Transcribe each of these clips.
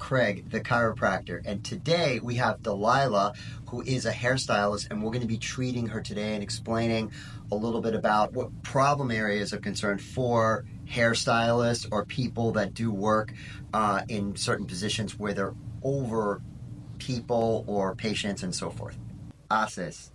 Craig, the chiropractor, and today we have Delilah, who is a hairstylist, and we're going to be treating her today and explaining a little bit about what problem areas of concern for hairstylists or people that do work in certain positions where they're over people or patients and so forth. Haces.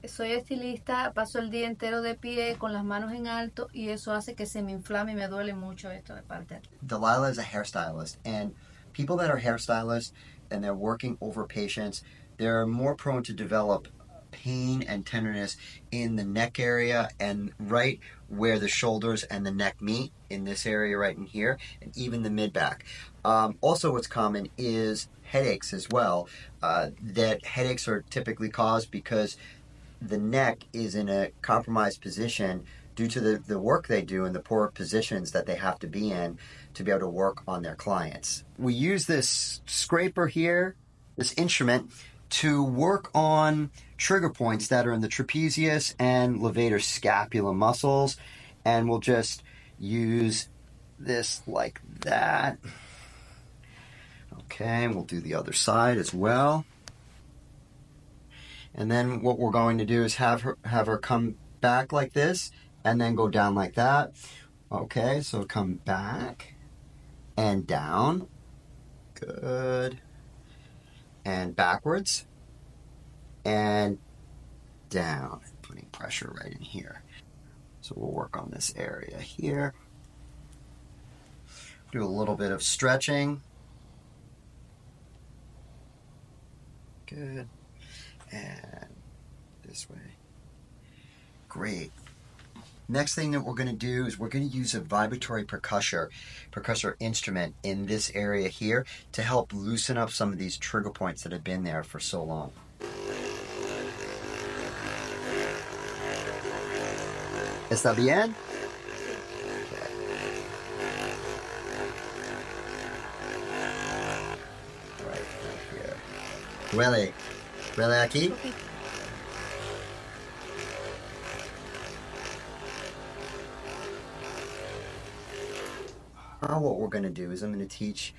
Soy estilista, paso el día entero de pie con las manos en alto y eso hace que se me inflame y me duele mucho esto de parte. Delilah is a hairstylist, and people that are hairstylists and they're working over patients, they're more prone to develop pain and tenderness in the neck area and right where the shoulders and the neck meet, in this area right in here, and even the mid-back. Also what's common is headaches as well. That headaches are typically caused because the neck is in a compromised position due to the work they do and the poor positions that they have to be in to be able to work on their clients. We use this scraper here, this instrument, to work on trigger points that are in the trapezius and levator scapula muscles, and we'll just use this like that. Okay, and we'll do the other side as well. And then what we're going to do is have her come back like this and then go down like that. Okay, so come back and down. Good. And backwards and down. Putting pressure right in here. So we'll work on this area here. Do a little bit of stretching. Good. And this way. Great. Next thing that we're going to do is we're going to use a vibratory percussor instrument in this area here to help loosen up some of these trigger points that have been there for so long. ¿Está bien? Okay. Right here. Duele. ¿Duele aquí? Now what we're going to do is I'm going to teach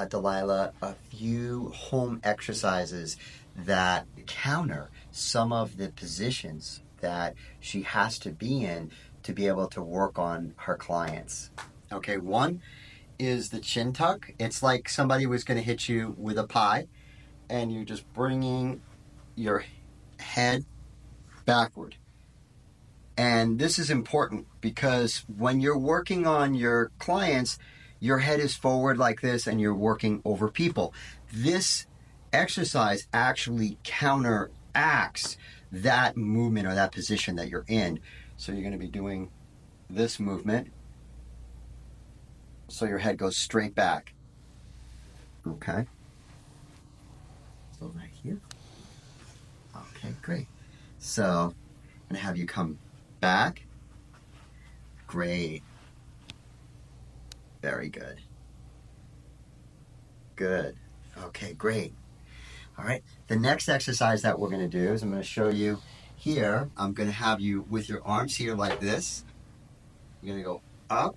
Delilah a few home exercises that counter some of the positions that she has to be in to be able to work on her clients. Okay, one is the chin tuck. It's like somebody was going to hit you with a pie, and you're just bringing your head backward. And this is important because when you're working on your clients, your head is forward like this and you're working over people. This exercise actually counteracts that movement or that position that you're in. So you're going to be doing this movement so your head goes straight back. Okay. So right here. Okay, great. So I'm going to have you come back. Great. Very good. Good. Okay, great. All right. The next exercise that we're going to do is I'm going to show you here. I'm going to have you with your arms here like this. You're going to go up,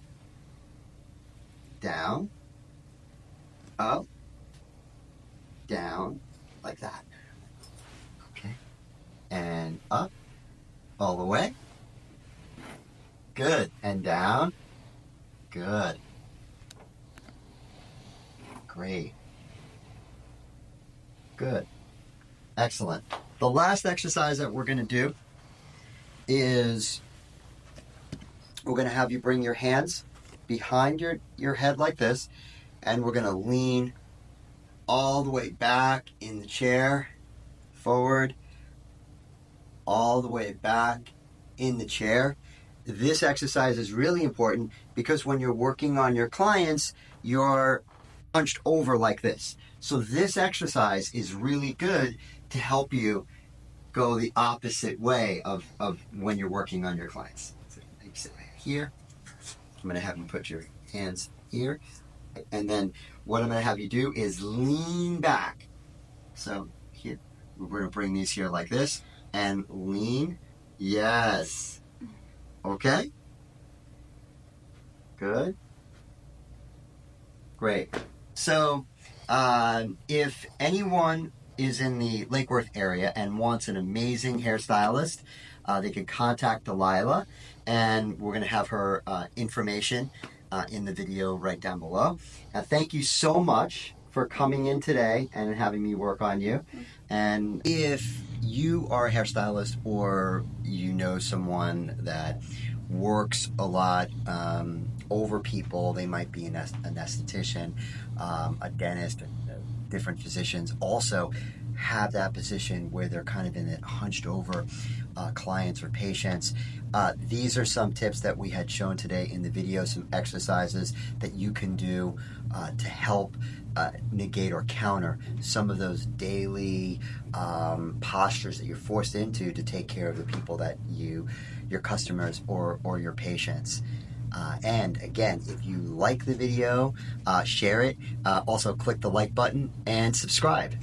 down, up, down, like that. Okay. And up, all the way. Good. And down. Good. Great. Good. Excellent. The last exercise that we're going to do is we're going to have you bring your hands behind your head like this, and we're going to lean all the way back in the chair, forward, all the way back in the chair. This exercise is really important because when you're working on your clients, you're hunched over like this. So this exercise is really good to help you go the opposite way of when you're working on your clients. So you sit right here. I'm going to have you put your hands here. And then what I'm going to have you do is lean back. So here, we're going to bring these here like this and lean. Yes. Okay. Good. Great. So If anyone is in the Lake Worth area and wants an amazing hairstylist, they can contact Delilah, and we're going to have her information in the video right down below. Thank you so much for coming in today and having me work on you. And if you are a hairstylist or you know someone that works a lot over people, they might be an esthetician, a dentist, different physicians also have that position where they're kind of in it hunched over clients or patients. These are some tips that we had shown today in the video, some exercises that you can do to help negate or counter some of those daily postures that you're forced into to take care of the people that your customers or your patients. And again, if you like the video, share it. Also click the like button and subscribe.